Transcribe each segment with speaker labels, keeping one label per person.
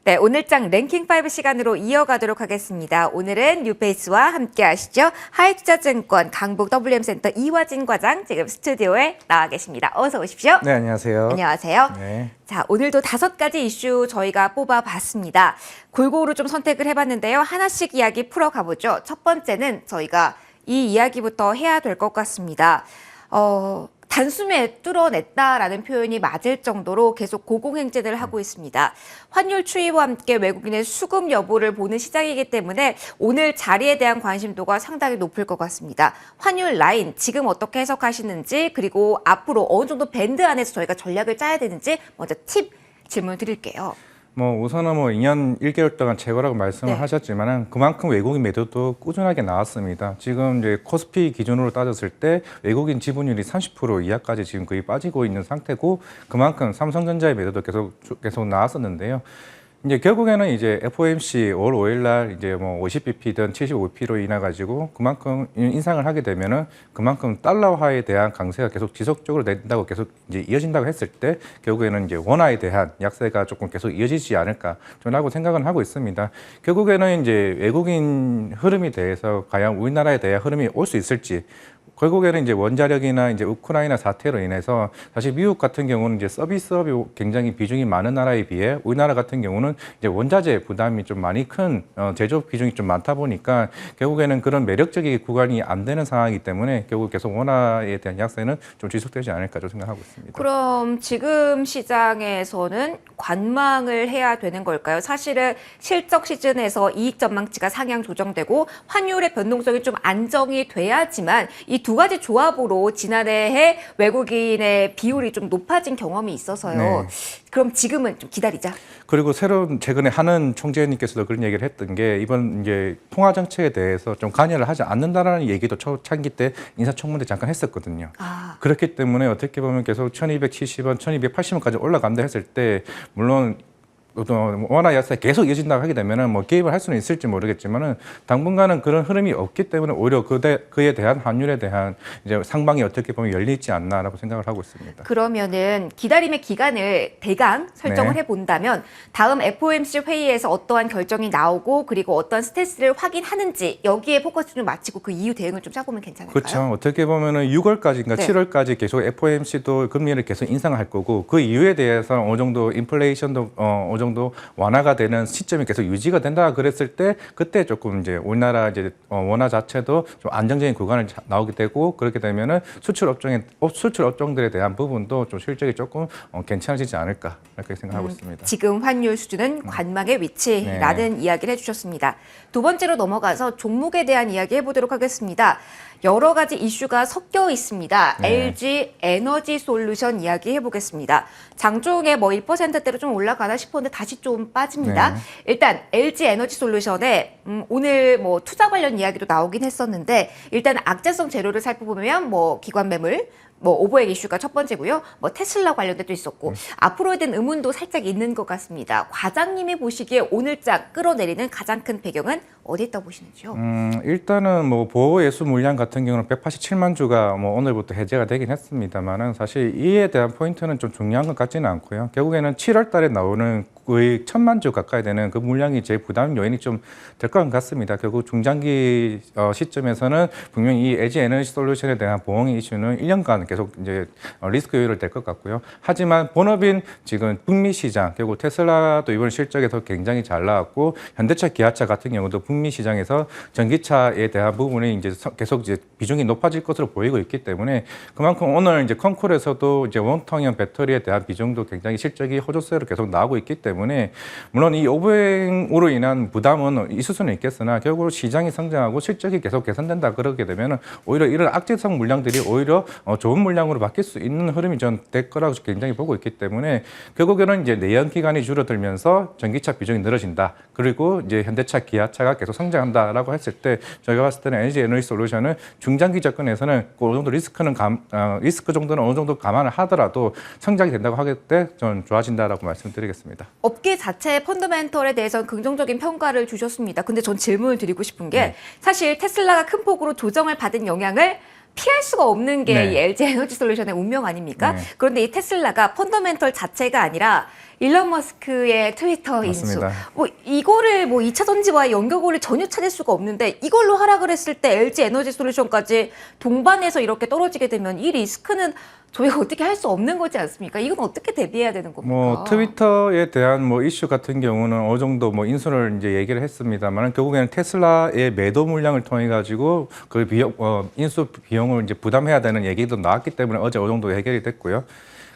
Speaker 1: 네, 오늘장 랭킹5 시간으로 이어가도록 하겠습니다. 오늘은 뉴페이스와 함께 하시죠. 하이투자증권 강북 WM센터 이화진 과장 지금 스튜디오에 나와 계십니다. 어서 오십시오.
Speaker 2: 네, 안녕하세요.
Speaker 1: 안녕하세요.
Speaker 2: 네.
Speaker 1: 자, 오늘도 5가지 이슈 저희가 뽑아봤습니다. 골고루 좀 선택을 해봤는데요. 하나씩 이야기 풀어가보죠. 첫 번째는 저희가 이 이야기부터 해야 될 것 같습니다. 단숨에 뚫어냈다라는 표현이 맞을 정도로 계속 고공행진을 하고 있습니다. 환율 추이와 함께 외국인의 수급 여부를 보는 시장이기 때문에 오늘 자리에 대한 관심도가 상당히 높을 것 같습니다. 환율 라인 지금 어떻게 해석하시는지 그리고 앞으로 어느 정도 밴드 안에서 저희가 전략을 짜야 되는지 먼저 팁 질문 드릴게요.
Speaker 2: 우선은 2년 1개월 동안 최고라고 말씀을
Speaker 1: 네.
Speaker 2: 하셨지만은 그만큼 외국인 매도도 꾸준하게 나왔습니다. 지금 이제 코스피 기준으로 따졌을 때 외국인 지분율이 30% 이하까지 지금 거의 빠지고 있는 상태고 그만큼 삼성전자의 매도도 계속 나왔었는데요. 이제 결국에는 이제 FOMC 5월 5일 날 이제 50bp든 75bp로 인해 가지고 그만큼 인상을 하게 되면은 그만큼 달러화에 대한 강세가 계속 지속적으로 된다고 계속 이제 이어진다고 했을 때 결국에는 이제 원화에 대한 약세가 조금 계속 이어지지 않을까 저는 생각은 하고 있습니다. 결국에는 이제 외국인 흐름에 대해서 과연 우리나라에 대한 흐름이 올 수 있을지 결국에는 이제 원자력이나 이제 우크라이나 사태로 인해서 사실 미국 같은 경우는 이제 서비스업이 굉장히 비중이 많은 나라에 비해 우리나라 같은 경우는 이제 원자재 부담이 좀 많이 큰 제조업 비중이 좀 많다 보니까 결국에는 그런 매력적인 구간이 안 되는 상황이기 때문에 결국 계속 원화에 대한 약세는 좀 지속되지 않을까 저 생각하고 있습니다.
Speaker 1: 그럼 지금 시장에서는 관망을 해야 되는 걸까요? 사실은 실적 시즌에서 이익 전망치가 상향 조정되고 환율의 변동성이 좀 안정이 돼야지만 이 두 가지 조합으로 지난해에 외국인의 비율이 좀 높아진 경험이 있어서요.
Speaker 2: 네.
Speaker 1: 그럼 지금은 좀 기다리자.
Speaker 2: 그리고 새로운 최근에 한은 총재님께서도 그런 얘기를 했던 게 이번 이제 통화 정책에 대해서 좀 관여를 하지 않는다라는 얘기도 초창기 때 인사청문회 잠깐 했었거든요. 그렇기 때문에 어떻게 보면 계속 1270원, 1280원까지 올라간다 했을 때 물론 원화 약세 계속 이어진다고 하게 되면은 개입을 할 수는 있을지 모르겠지만은 당분간은 그런 흐름이 없기 때문에 오히려 그에 대한 환율에 대한 이제 상방이 어떻게 보면 열려 있지 않나라고 생각을 하고 있습니다.
Speaker 1: 그러면은 기다림의 기간을 대강 설정을
Speaker 2: 네.
Speaker 1: 해본다면 다음 FOMC 회의에서 어떠한 결정이 나오고 그리고 어떤 스탠스를 확인하는지 여기에 포커스를 맞추고 그 이후 대응을 좀 짜보면 괜찮을까요?
Speaker 2: 그렇죠. 어떻게 보면은 6월까지인가
Speaker 1: 네.
Speaker 2: 7월까지 계속 FOMC도 금리를 계속 인상할 거고 그 이후에 대해서 어느 정도 인플레이션도 어느 정도 완화가 되는 시점이 계속 유지가 된다 그랬을 때 그때 조금 이제 우리나라 이제 원화 자체도 좀 안정적인 구간을 나오게 되고 그렇게 되면은 수출 업종들에 대한 부분도 좀 실적이 조금 괜찮아지지 않을까 이렇게 생각하고 있습니다.
Speaker 1: 지금 환율 수준은 관망의 위치라는 이야기를 해주셨습니다. 두 번째로 넘어가서 종목에 대한 이야기 해보도록 하겠습니다. 여러 가지 이슈가 섞여 있습니다.
Speaker 2: 네.
Speaker 1: LG 에너지 솔루션 이야기 해보겠습니다. 장중에 1%대로 좀 올라가나 싶었는데 다시 좀 빠집니다.
Speaker 2: 네.
Speaker 1: 일단 LG 에너지 솔루션에 오늘 투자 관련 이야기도 나오긴 했었는데 일단 악재성 재료를 살펴보면 기관 매물 오버액 이슈가 첫 번째고요. 테슬라 관련돼도 있었고 앞으로에 대한 의문도 살짝 있는 것 같습니다. 과장님이 보시기에 오늘장 끌어내리는 가장 큰 배경은 어디 있다고 보시는지요?
Speaker 2: 일단은 보호예수 물량 같은 경우는 187만 주가 오늘부터 해제가 되긴 했습니다만은 사실 이에 대한 포인트는 좀 중요한 것 같지는 않고요. 결국에는 7월 달에 나오는 거의 1,000만 주 가까이 되는 그 물량이 제일 부담 요인이 좀 될 것 같습니다. 결국 중장기 시점에서는 분명히 이 LG 에너지 솔루션에 대한 보험 이슈는 1년간 계속 이제 리스크 요인을 될 것 같고요. 하지만 본업인 지금 북미 시장, 결국 테슬라도 이번 실적에서 굉장히 잘 나왔고 현대차, 기아차 같은 경우도 북미 시장에서 전기차에 대한 부분이 이제 계속 이제 비중이 높아질 것으로 보이고 있기 때문에 그만큼 오늘 이제 컨콜에서도 이제 원통형 배터리에 대한 비중도 굉장히 실적이 호조세로 계속 나오고 있기 때문에 물론 이 오버행으로 인한 부담은 있을 수는 있겠으나 결국 시장이 성장하고 실적이 계속 개선된다 그러게 되면 오히려 이런 악재성 물량들이 오히려 좋은 물량으로 바뀔 수 있는 흐름이 전 될 거라고 굉장히 보고 있기 때문에 결국에는 이제 내연 기간이 줄어들면서 전기차 비중이 늘어진다. 그리고 이제 현대차, 기아차가 계속 성장한다라고 했을 때 저희가 봤을 때는 LG 에너지 솔루션은 중장기 접근에서는 어느 정도 리스크 정도는 어느 정도 감안을 하더라도 성장이 된다고 하기 때 전 좋아진다라고 말씀드리겠습니다.
Speaker 1: 업계 자체의 펀더멘털에 대해서는 긍정적인 평가를 주셨습니다. 근데 전 질문을 드리고 싶은 게 사실 테슬라가 큰 폭으로 조정을 받은 영향을 피할 수가 없는 게
Speaker 2: 네.
Speaker 1: 이 LG 에너지 솔루션의 운명 아닙니까?
Speaker 2: 네.
Speaker 1: 그런데 이 테슬라가 펀더멘털 자체가 아니라 일론 머스크의 트위터 인수.
Speaker 2: 맞습니다.
Speaker 1: 뭐 이거를 뭐 2차 전지와의 연결고리를 전혀 찾을 수가 없는데 이걸로 하락을 했을 때 LG 에너지 솔루션까지 동반해서 이렇게 떨어지게 되면 이 리스크는 저희가 어떻게 할 수 없는 거지 않습니까? 이건 어떻게 대비해야 되는 겁니까?
Speaker 2: 뭐 트위터에 대한 뭐 이슈 같은 경우는 어느 정도 뭐 인수를 이제 얘기를 했습니다만 결국에는 테슬라의 매도 물량을 통해 가지고 그 비용 인수 비용을 이제 부담해야 되는 얘기도 나왔기 때문에 어제 어느 정도 해결이 됐고요.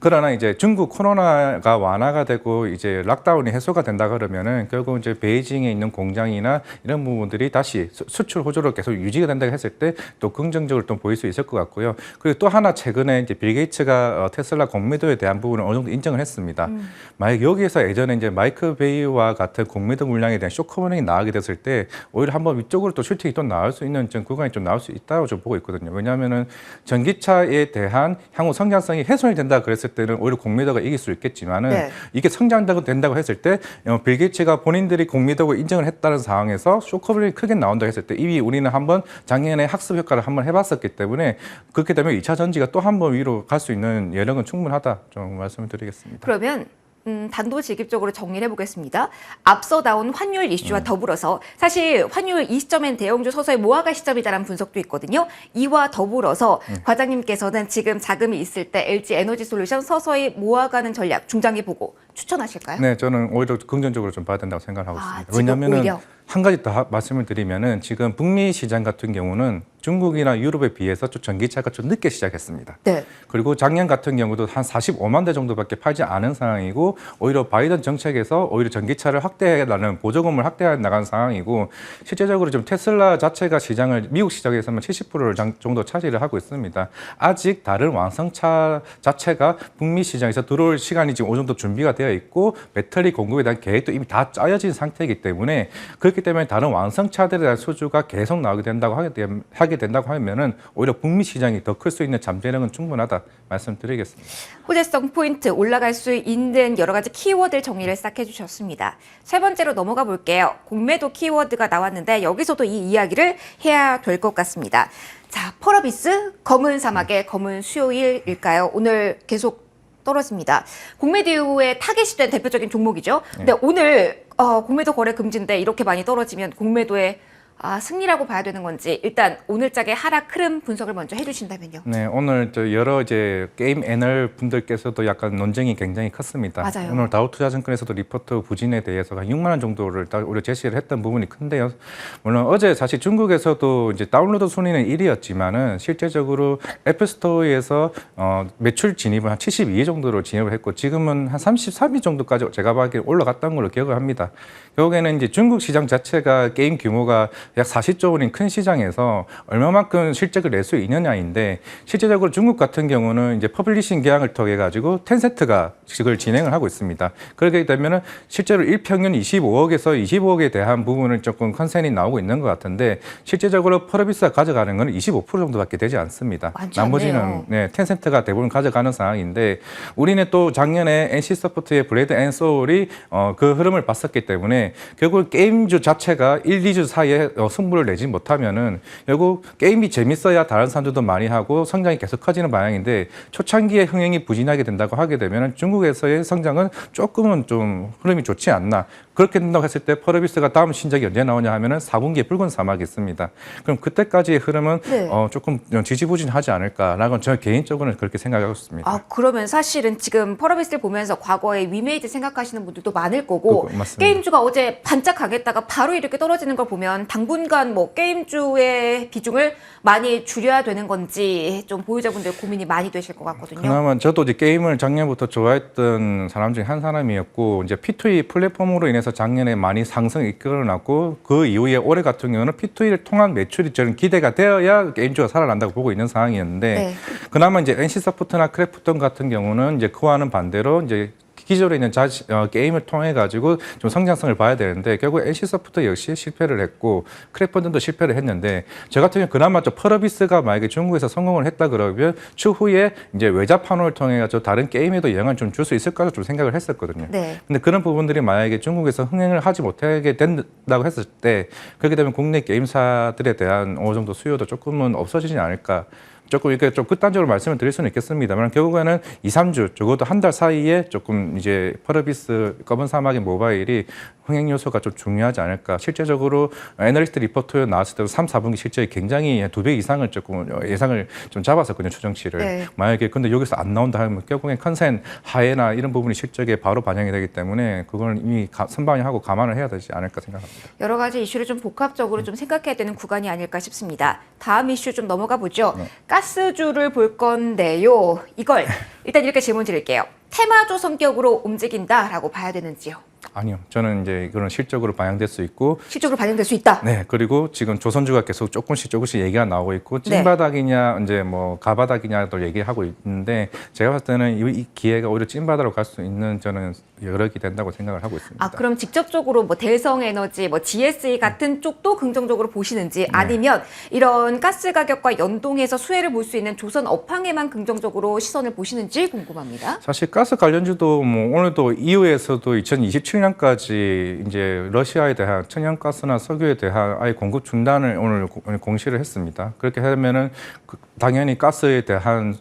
Speaker 2: 그러나 이제 중국 코로나가 완화가 되고 이제 락다운이 해소가 된다 그러면은 결국 이제 베이징에 있는 공장이나 이런 부분들이 다시 수출 호조로 계속 유지가 된다고 했을 때 또 긍정적으로 또 보일 수 있을 것 같고요. 그리고 또 하나 최근에 이제 빌 게이츠가 테슬라 공매도에 대한 부분을 어느 정도 인정을 했습니다. 만약 여기에서 예전에 이제 마이크 베이와 같은 공매도 물량에 대한 쇼크버닝이 나오게 됐을 때 오히려 한번 위쪽으로 또 슈팅이 또 나올 수 있는 좀 구간이 좀 나올 수 있다고 좀 보고 있거든요. 왜냐하면은 전기차에 대한 향후 성장성이 훼손이 된다 그랬을 때는 오히려 공매도가 이길 수 있겠지만은
Speaker 1: 네.
Speaker 2: 이게 성장된다고 했을 때 빌 게이츠가 본인들이 공매도고 인정을 했다는 상황에서 쇼크버닝이 크게 나온다고 했을 때 이미 우리는 한번 작년에 학습 효과를 한번 해봤었기 때문에 그렇게 되면 2차 전지가 또 한 번 위로 갈 수 있는 여력은 충분하다 좀 말씀을 드리겠습니다.
Speaker 1: 그러면 단도직입적으로 정리를 해보겠습니다. 앞서 나온 환율 이슈와 더불어서 사실 환율 이 시점엔 대형주 서서히 모아갈 시점이다라는 분석도 있거든요. 이와 더불어서 과장님께서는 지금 자금이 있을 때 LG 에너지 솔루션 서서히 모아가는 전략 중장기 보고 추천하실까요?
Speaker 2: 네, 저는 오히려 긍정적으로 좀 봐야 된다고 생각하고 있습니다.
Speaker 1: 지금
Speaker 2: 왜냐하면은
Speaker 1: 오히려.
Speaker 2: 한 가지 더 말씀을 드리면은 지금 북미 시장 같은 경우는 중국이나 유럽에 비해서 좀 전기차가 좀 늦게 시작했습니다.
Speaker 1: 네.
Speaker 2: 그리고 작년 같은 경우도 한 45만 대 정도밖에 팔지 않은 상황이고 오히려 바이든 정책에서 오히려 전기차를 확대해라는 보조금을 확대해 나간 상황이고 실제적으로 좀 테슬라 자체가 시장을 미국 시장에서만 70%를 정도 차지를 하고 있습니다. 아직 다른 완성차 자체가 북미 시장에서 들어올 시간이 지금 어느 정도 준비가 되어 있고 배터리 공급에 대한 계획도 이미 다 짜여진 상태이기 때문에 그렇기 때문에 다른 완성차들에 대한 수주가 계속 나오게 된다고 하게 된다고 하면은 오히려 북미 시장이 더 클 수 있는 잠재력은 충분하다 말씀드리겠습니다.
Speaker 1: 호재성 포인트 올라갈 수 있는 여러 가지 키워드 정리를 싹 해주셨습니다. 세 번째로 넘어가 볼게요. 공매도 키워드가 나왔는데 여기서도 이 이야기를 해야 될 것 같습니다. 자, 펄어비스 검은 사막의 검은 수요일일까요? 오늘 계속 떨어집니다. 공매도 이후에 타겟이 된 대표적인 종목이죠. 근데 오늘 공매도 거래 금지인데 이렇게 많이 떨어지면 공매도의 승리라고 봐야 되는 건지 일단 오늘장의 하락 흐름 분석을 먼저 해주신다면요.
Speaker 2: 네, 오늘 여러 이제 게임 애널 분들께서도 약간 논쟁이 굉장히 컸습니다.
Speaker 1: 맞아요.
Speaker 2: 오늘 다우투자증권에서도 리포트 부진에 대해서 한 6만 원 정도를 오히려 제시를 했던 부분이 큰데요. 물론 어제 사실 중국에서도 이제 다운로드 순위는 1위였지만은 실제적으로 애플스토어에서 매출 진입을 한 72위 정도로 진입을 했고 지금은 한 33위 정도까지 제가 보기에 올라갔던 걸로 기억을 합니다. 결국에는 이제 중국 시장 자체가 게임 규모가 약 40조 원인 큰 시장에서 얼마만큼 실적을 낼 수 있느냐인데 실제적으로 중국 같은 경우는 이제 퍼블리싱 계약을 통해 가지고 텐센트가 그걸 진행을 하고 있습니다. 그렇게 되면은 실제로 일평균 25억에서 25억에 대한 부분은 조금 컨센이 나오고 있는 것 같은데 실제적으로 펄어비스가 가져가는 건 25% 정도밖에 되지 않습니다.
Speaker 1: 많지
Speaker 2: 나머지는
Speaker 1: 않네요.
Speaker 2: 네, 텐센트가 대부분 가져가는 상황인데 우리는 또 작년에 NC소프트의 브레드 앤 소울이 그 흐름을 봤었기 때문에 결국 게임주 자체가 1, 2주 사이에 승부를 내지 못하면은 결국 게임이 재밌어야 다른 사람들도 많이 하고 성장이 계속 커지는 방향인데 초창기에 흥행이 부진하게 된다고 하게 되면은 중국에서의 성장은 조금은 좀 흐름이 좋지 않나. 그렇게 된다고 했을 때 펄어비스가 다음 신작이 언제 나오냐 하면은 4분기에 붉은 사막이 있습니다. 그럼 그때까지의 흐름은
Speaker 1: 네.
Speaker 2: 조금 지지부진하지 않을까라고 저는 개인적으로는 그렇게 생각하고 있습니다.
Speaker 1: 그러면 사실은 지금 펄어비스를 보면서 과거에 위메이드 생각하시는 분들도 많을 거고
Speaker 2: 맞습니다.
Speaker 1: 게임주가 어제 반짝 강했다가 바로 이렇게 떨어지는 걸 보면 당분간 뭐 게임주의 비중을 많이 줄여야 되는 건지 좀 보유자분들 고민이 많이 되실 것 같거든요.
Speaker 2: 그나마 저도 이제 게임을 작년부터 좋아했던 사람 중에 한 사람이었고 이제 P2E 플랫폼으로 인해서 작년에 많이 상승을 이끌어놨고 그 이후에 올해 같은 경우는 P2E를 통한 매출이 저는 기대가 되어야 게임주가 살아난다고 보고 있는 상황이었는데
Speaker 1: 네.
Speaker 2: 그나마 이제 NC소프트나 크래프톤 같은 경우는 이제 그와는 반대로 이제 기존에 있는 게임을 통해 가지고 좀 성장성을 봐야 되는데 결국 NC소프트 역시 실패를 했고 크래프톤도 실패를 했는데 저 같은 경우 그나마 저 펄어비스가 만약에 중국에서 성공을 했다 그러면 추후에 이제 외자 판호를 통해 가지고 다른 게임에도 영향을 좀 줄 수 있을까 좀 생각을 했었거든요.
Speaker 1: 네.
Speaker 2: 근데 그런 부분들이 만약에 중국에서 흥행을 하지 못하게 된다고 했을 때 그렇게 되면 국내 게임사들에 대한 어느 정도 수요도 조금은 없어지지 않을까. 조금 이렇게 좀 극단적으로 말씀을 드릴 수는 있겠습니다만 결국에는 2, 3주 적어도 한 달 사이에 조금 이제 퍼러비스 검은 사막의 모바일이 흥행 요소가 좀 중요하지 않을까. 실제적으로 애널리스트 리포트에 나왔을 때도 3, 4분기 실적이 굉장히 2배 이상을 조금 예상을 좀 잡았었거든요, 추정치를.
Speaker 1: 네.
Speaker 2: 만약에 근데 여기서 안 나온다 하면 결국엔 컨센 하해나 이런 부분이 실적에 바로 반영이 되기 때문에 그걸 이미 선반영하고 감안을 해야 되지 않을까 생각합니다.
Speaker 1: 여러 가지 이슈를 좀 복합적으로 좀 생각해야 되는 구간이 아닐까 싶습니다. 다음 이슈 좀 넘어가 보죠.
Speaker 2: 네.
Speaker 1: 가스주를 볼 건데요. 이걸 일단 이렇게 질문 드릴게요. 테마주 성격으로 움직인다라고 봐야 되는지요?
Speaker 2: 아니요. 저는 이제 이거는 실적으로 반영될 수 있고
Speaker 1: 실적으로 반영될 수 있다.
Speaker 2: 네, 그리고 지금 조선주가 계속 조금씩 얘기가 나오고 있고 찐바닥이냐 이제 뭐 가바닥이냐도 얘기하고 있는데 제가 봤을 때는 이 기회가 오히려 찐바닥으로 갈 수 있는 저는 여력이 된다고 생각을 하고 있습니다.
Speaker 1: 아, 그럼 직접적으로 뭐 대성에너지, 뭐 GSE 같은 쪽도 긍정적으로 보시는지 아니면 이런 가스 가격과 연동해서 수혜를 볼 수 있는 조선 업황에만 긍정적으로 시선을 보시는지 궁금합니다.
Speaker 2: 사실 가스 관련주도 뭐 오늘도 EU에서도 2027년까지 이제 러시아에 대한 천연가스나 석유에 대한 아예 공급 중단을 오늘 공시를 했습니다. 그렇게 하면은 당연히 가스에 대한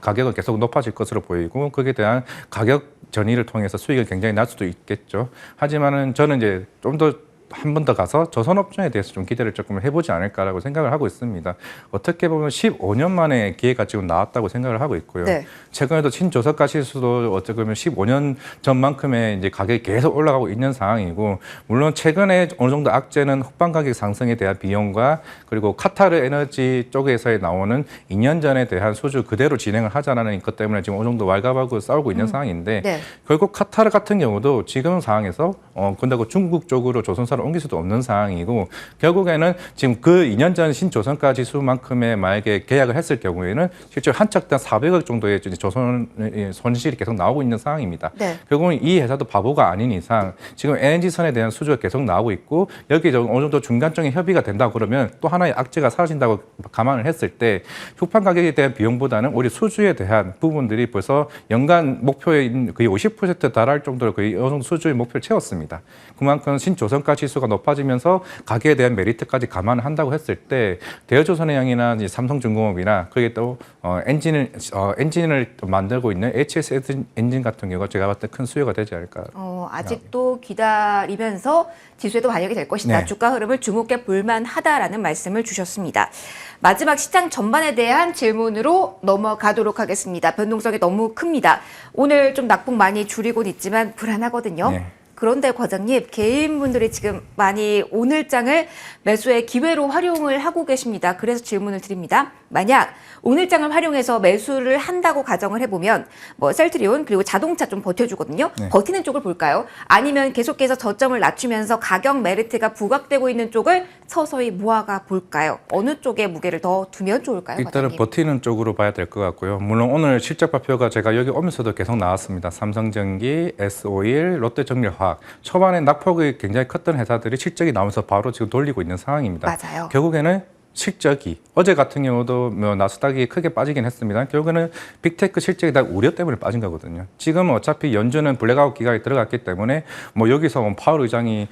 Speaker 2: 가격은 계속 높아질 것으로 보이고 거기에 대한 가격 전이를 통해서 수익을 굉장히 날 수도 있겠죠. 하지만은 저는 이제 좀 더 한 번 더 가서 조선업종에 대해서 좀 기대를 조금 해보지 않을까라고 생각을 하고 있습니다. 어떻게 보면 15년 만에 기회가 지금 나왔다고 생각을 하고 있고요.
Speaker 1: 네.
Speaker 2: 최근에도 신조선가 지수도 어떻게 보면 15년 전만큼의 이제 가격이 계속 올라가고 있는 상황이고, 물론 최근에 어느 정도 악재는 후반 가격 상승에 대한 비용과 그리고 카타르 에너지 쪽에서 나오는 2년 전에 대한 수주 그대로 진행을 하자라는 것 때문에 지금 어느 정도 왈가왈부 싸우고 있는 상황인데
Speaker 1: 네.
Speaker 2: 결국 카타르 같은 경우도 지금 상황에서 근데 그 중국 쪽으로 조선사를 옮길 수도 없는 상황이고, 결국에는 지금 그 2년 전 신조선가 지수만큼의 만약에 계약을 했을 경우에는 실제로 한 척당 400억 정도의 조선의 손실이 계속 나오고 있는 상황입니다.
Speaker 1: 네.
Speaker 2: 결국은 이 회사도 바보가 아닌 이상 지금 LNG선에 대한 수주가 계속 나오고 있고, 여기 어느 정도 중간적인 협의가 된다고 그러면 또 하나의 악재가 사라진다고 감안을 했을 때 후판 가격에 대한 비용보다는 오히려 수주에 대한 부분들이 벌써 연간 목표에 거의 50% 달할 정도로 거의 어느 정도 수주의 목표를 채웠습니다. 그만큼 신조선가 지수가 높아지면서 가격에 대한 메리트까지 감안을 한다고 했을 때 대여조선해양이나 삼성중공업이나 그게 또 엔진을 만들고 있는 HS 엔진 같은 경우가 제가 봤을 때 큰 수요가 되지 않을까.
Speaker 1: 아직도 기다리면서 지수에도 반영이 될 것이다.
Speaker 2: 네.
Speaker 1: 주가 흐름을 주목해 볼만하다라는 말씀을 주셨습니다. 마지막 시장 전반에 대한 질문으로 넘어가도록 하겠습니다. 변동성이 너무 큽니다. 오늘 좀 낙폭 많이 줄이곤 있지만 불안하거든요.
Speaker 2: 네.
Speaker 1: 그런데 과장님, 개인분들이 지금 많이 오늘장을 매수의 기회로 활용을 하고 계십니다. 그래서 질문을 드립니다. 만약 오늘장을 활용해서 매수를 한다고 가정을 해보면 뭐 셀트리온 그리고 자동차 좀 버텨주거든요.
Speaker 2: 네.
Speaker 1: 버티는 쪽을 볼까요? 아니면 계속해서 저점을 낮추면서 가격 메리트가 부각되고 있는 쪽을 서서히 모아가 볼까요? 어느 쪽에 무게를 더 두면 좋을까요?
Speaker 2: 일단은
Speaker 1: 과장님?
Speaker 2: 버티는 쪽으로 봐야 될 것 같고요. 물론 오늘 실적 발표가 제가 여기 오면서도 계속 나왔습니다. 삼성전기, S-오일, 롯데정밀화학. 초반에 낙폭이 굉장히 컸던 회사들이 실적이 나오면서 바로 지금 돌리고 있는 상황입니다.
Speaker 1: 맞아요.
Speaker 2: 결국에는 실적이 어제 같은 경우도 뭐 나스닥이 크게 빠지긴 했습니다. 결국에는 빅테크 실적이 다 우려 때문에 빠진 거거든요. 지금 어차피 연준은 블랙아웃 기간이 들어갔기 때문에 뭐 여기서 뭐 파월 의장이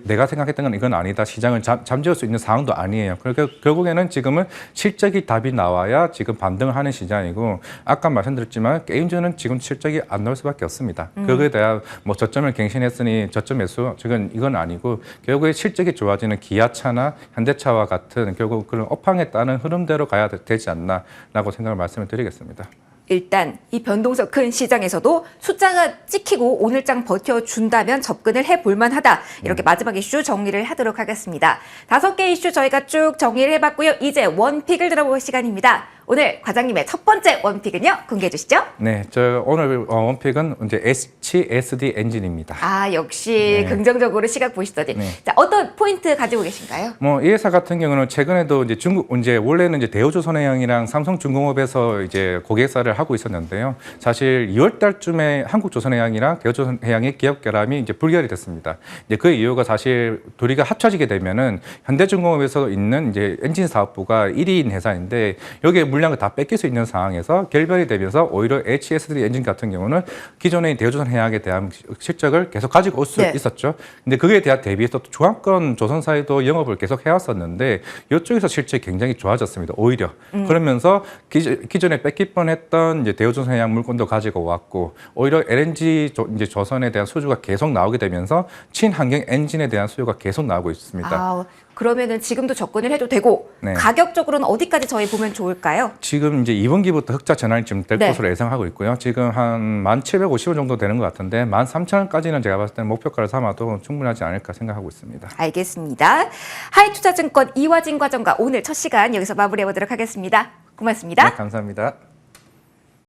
Speaker 2: 내가 생각했던 건 이건 아니다, 시장을 잠재울 수 있는 상황도 아니에요. 그러니까 결국에는 지금은 실적이 답이 나와야 지금 반등을 하는 시장이고, 아까 말씀드렸지만 게임주는 지금 실적이 안 나올 수밖에 없습니다. 그거에 대한 뭐 저점을 갱신했으니 저점 매수 지금 이건 아니고, 결국에 실적이 좋아지는 기아차나 현대차와 같은 결국 그런 업황에 따른 흐름대로 가야 되지 않나라고 생각을 말씀을 드리겠습니다.
Speaker 1: 일단 이 변동성 큰 시장에서도 숫자가 찍히고 오늘장 버텨준다면 접근을 해볼 만하다. 이렇게 마지막 이슈 정리를 하도록 하겠습니다. 5개 이슈 저희가 쭉 정리를 해봤고요. 이제 원픽을 들어볼 시간입니다. 오늘 과장님의 첫 번째 원픽은요, 공개해 주시죠.
Speaker 2: 네, 저 오늘 원픽은 이제 HSD 엔진입니다.
Speaker 1: 아, 역시
Speaker 2: 네.
Speaker 1: 긍정적으로 시각 보시더니.
Speaker 2: 네.
Speaker 1: 자, 어떤 포인트 가지고 계신가요?
Speaker 2: 뭐 이 회사 같은 경우는 최근에도 이제 원래는 이제 대우조선해양이랑 삼성중공업에서 이제 고객사를 하고 있었는데요. 사실 2월 달쯤에 한국조선해양이랑 대우조선해양의 기업 결함이 이제 불결이 됐습니다. 이제 그 이유가 사실 둘이가 합쳐지게 되면은 현대중공업에서 있는 이제 엔진 사업부가 1위인 회사인데, 여기에 물량을 다 뺏길 수 있는 상황에서 결별이 되면서 오히려 HSD 엔진 같은 경우는 기존의 대우조선 해양에 대한 실적을 계속 가지고 올 수
Speaker 1: 네.
Speaker 2: 있었죠. 근데 그에 대한 대비해서 또 중앙권 조선사에도 영업을 계속 해왔었는데 이쪽에서 실적이 굉장히 좋아졌습니다. 오히려 그러면서 기존에 뺏길 뻔했던 이제 대우조선 해양 물건도 가지고 왔고 오히려 LNG 이제 조선에 대한 수주가 계속 나오게 되면서 친환경 엔진에 대한 수요가 계속 나오고 있습니다.
Speaker 1: 아, 그러면은 지금도 접근을 해도 되고
Speaker 2: 네.
Speaker 1: 가격적으로는 어디까지 저희 보면 좋을까요?
Speaker 2: 지금 이제 2분기부터 흑자 전환이 좀 될
Speaker 1: 네.
Speaker 2: 것으로 예상하고 있고요. 지금 한 1,750원 정도 되는 것 같은데 13,000원까지는 제가 봤을 때는 목표가를 삼아도 충분하지 않을까 생각하고 있습니다.
Speaker 1: 알겠습니다. 하이투자증권 이화진 과정과 오늘 첫 시간 여기서 마무리해 보도록 하겠습니다. 고맙습니다.
Speaker 2: 네, 감사합니다.